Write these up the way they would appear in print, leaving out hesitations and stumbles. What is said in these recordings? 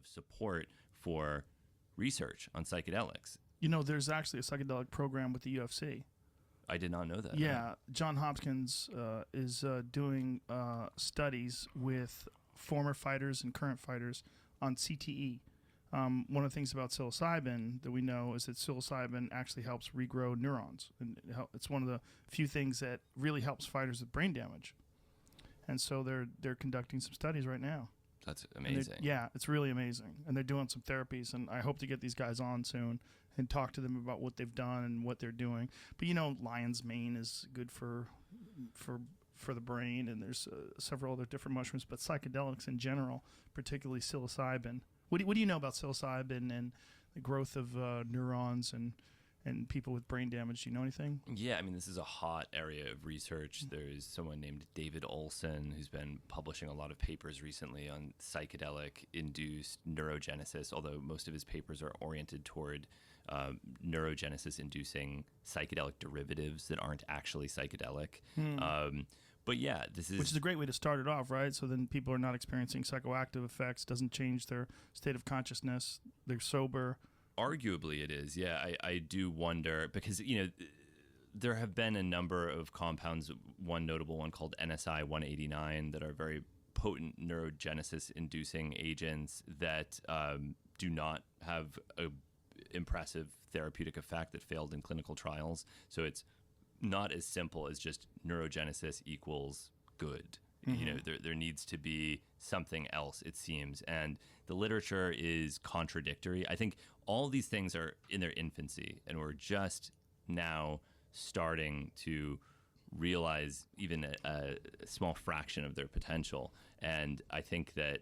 of support for research on psychedelics. There's actually a psychedelic program with the UFC. I did not know that. Yeah, John Hopkins is doing studies with former fighters and current fighters on CTE. One of the things about psilocybin that we know is that psilocybin actually helps regrow neurons. And it's one of the few things that really helps fighters with brain damage. And so they're conducting some studies right now. That's amazing. Yeah, it's really amazing. And they're doing some therapies, and I hope to get these guys on soon and talk to them about what they've done and what they're doing. But lion's mane is good for the brain, and there's several other different mushrooms, but psychedelics in general, particularly psilocybin. What do you know about psilocybin and the growth of neurons and people with brain damage? Do you know anything? Yeah, this is a hot area of research. There's someone named David Olson who's been publishing a lot of papers recently on psychedelic-induced neurogenesis, although most of his papers are oriented toward neurogenesis-inducing psychedelic derivatives that aren't actually psychedelic. But yeah, which is a great way to start it off, right? So then people are not experiencing psychoactive effects, doesn't change their state of consciousness, they're sober. Arguably it is, yeah. I do wonder, because, there have been a number of compounds, one notable one called NSI 189, that are very potent neurogenesis-inducing agents that do not have a impressive therapeutic effect that failed in clinical trials. So it's not as simple as just neurogenesis equals good. Mm-hmm. There needs to be something else, it seems. And the literature is contradictory. I think all these things are in their infancy, and we're just now starting to realize even a small fraction of their potential. And I think that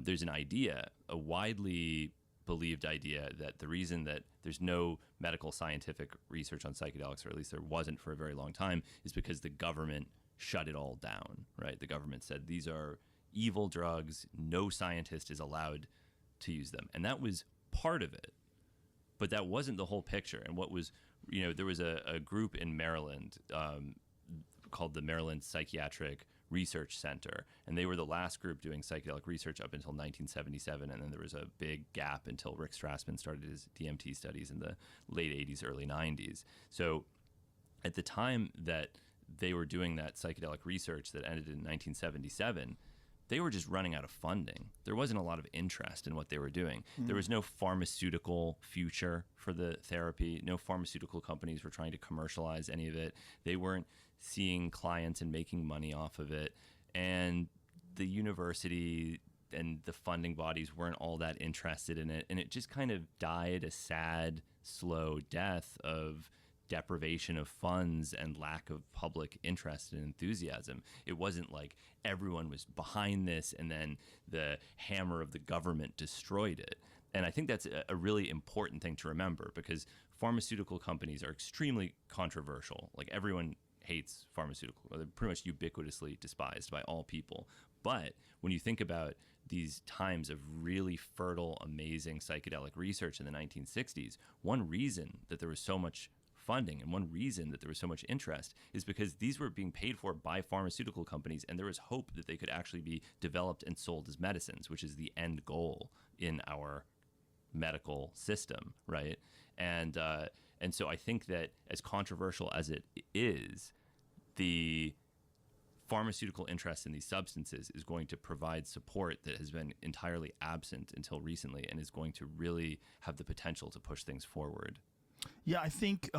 there's an idea, a widely believed idea, that the reason that there's no medical scientific research on psychedelics, or at least there wasn't for a very long time, is because the government shut it all down, right? The government said these are evil drugs, no scientist is allowed to use them. And that was part of it. But that wasn't the whole picture. And what was, there was a group in Maryland called the Maryland Psychiatric Research Center, and they were the last group doing psychedelic research up until 1977, and then there was a big gap until Rick Strassman started his DMT studies in the late 80s, early 90s. So at the time that they were doing that psychedelic research that ended in 1977, they were just running out of funding. There wasn't a lot of interest in what they were doing. Mm-hmm. There was no pharmaceutical future for the therapy. No pharmaceutical companies were trying to commercialize any of it. They weren't seeing clients and making money off of it. And the university and the funding bodies weren't all that interested in it. And it just kind of died a sad, slow death of deprivation of funds and lack of public interest and enthusiasm. It wasn't like everyone was behind this and then the hammer of the government destroyed it. And I think that's a really important thing to remember, because pharmaceutical companies are extremely controversial. Like, everyone hates pharmaceutical, or they're pretty much ubiquitously despised by all people. But when you think about these times of really fertile, amazing psychedelic research in the 1960s, one reason that there was so much funding and one reason that there was so much interest is because these were being paid for by pharmaceutical companies, and there was hope that they could actually be developed and sold as medicines, which is the end goal in our medical system, right? And so I think that, as controversial as it is, the pharmaceutical interest in these substances is going to provide support that has been entirely absent until recently, and is going to really have the potential to push things forward. Yeah, I think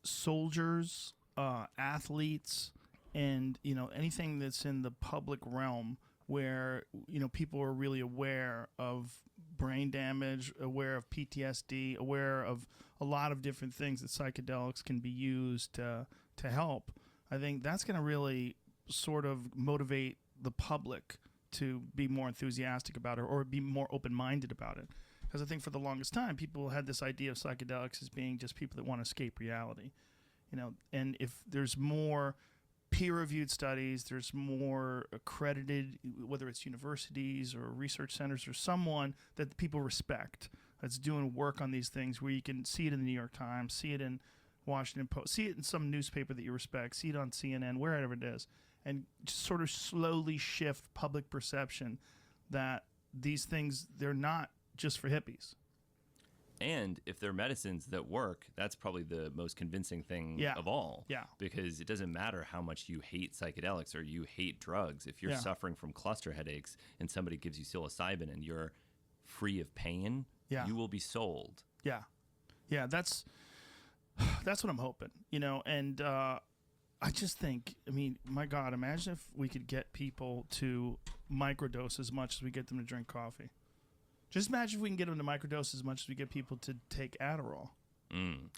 soldiers, athletes, and anything that's in the public realm where people are really aware of brain damage, aware of PTSD, aware of a lot of different things that psychedelics can be used to help. I think that's going to really sort of motivate the public to be more enthusiastic about it, or be more open-minded about it. Because I think for the longest time, people had this idea of psychedelics as being just people that want to escape reality. And if there's more peer-reviewed studies, there's more accredited, whether it's universities or research centers or someone that people respect that's doing work on these things, where you can see it in the New York Times, see it in Washington Post, see it in some newspaper that you respect, see it on CNN, wherever it is, and just sort of slowly shift public perception that these things, they're not just for hippies. And if they're medicines that work, that's probably the most convincing thing of all. Yeah. Because it doesn't matter how much you hate psychedelics or you hate drugs. If you're suffering from cluster headaches and somebody gives you psilocybin and you're free of pain, you will be sold. Yeah. Yeah, that's what I'm hoping, you know, and I just think, I mean, my God, imagine if we could get people to microdose as much as we get them to drink coffee. Just imagine if we can get them to microdose as much as we get people to take Adderall.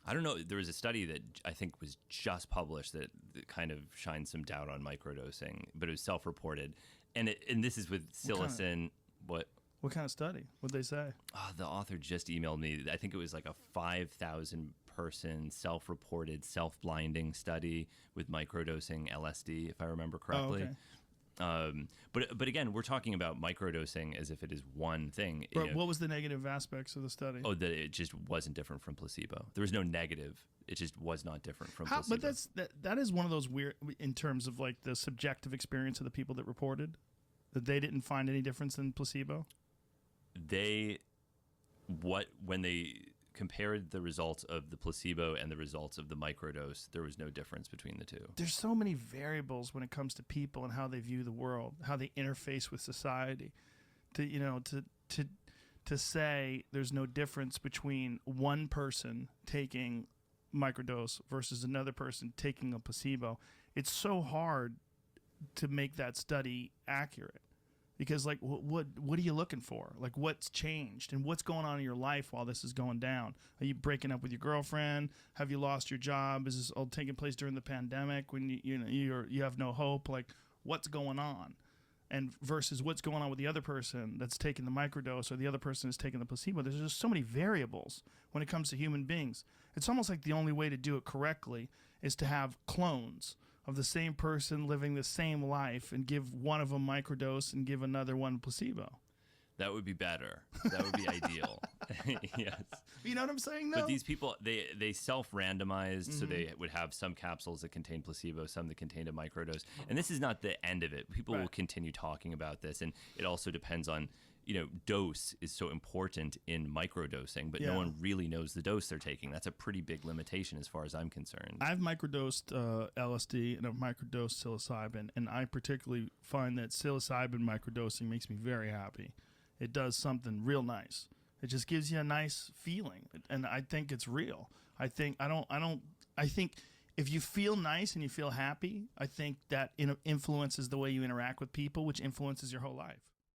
I don't know. There was a study that I think was just published that kind of shines some doubt on microdosing, but it was self-reported. And this is with psilocin. What kind of study? What'd they say? Oh, the author just emailed me. I think it was like a 5,000 person self-reported, self-blinding study with microdosing LSD, if I remember correctly. Oh, okay. But again, we're talking about microdosing as if it is one thing. But what was the negative aspects of the study? Oh, that it just wasn't different from placebo. There was no negative. It just was not different from placebo. But that is one of those weird, in terms of like the subjective experience of the people that reported, that they didn't find any difference in placebo. When they compared the results of the placebo and the results of the microdose, there was no difference between the two. There's so many variables when it comes to people and how they view the world, how they interface with society. To say there's no difference between one person taking microdose versus another person taking a placebo, it's so hard to make that study accurate. Because, like, what are you looking for? Like, what's changed and what's going on in your life while this is going down? Are you breaking up with your girlfriend? Have you lost your job? Is this all taking place during the pandemic when you have no hope? Like, what's going on? And versus what's going on with the other person that's taking the microdose or the other person is taking the placebo. There's just so many variables when it comes to human beings. It's almost like the only way to do it correctly is to have clones of the same person living the same life and give one of them microdose and give another one placebo. That would be better. That would be ideal. Yes. You know what I'm saying, though? But these people, they self-randomized, so they would have some capsules that contain placebo, some that contained a microdose. And this is not the end of it. People will continue talking about this, and it also depends on, dose is so important in microdosing, but no one really knows the dose they're taking. That's a pretty big limitation as far as I'm concerned. I've microdosed LSD and I've microdosed psilocybin, and I particularly find that psilocybin microdosing makes me very happy. It does something real nice. It just gives you a nice feeling, and I think it's real. I think if you feel nice and you feel happy, I think that influences the way you interact with people, which influences your whole life.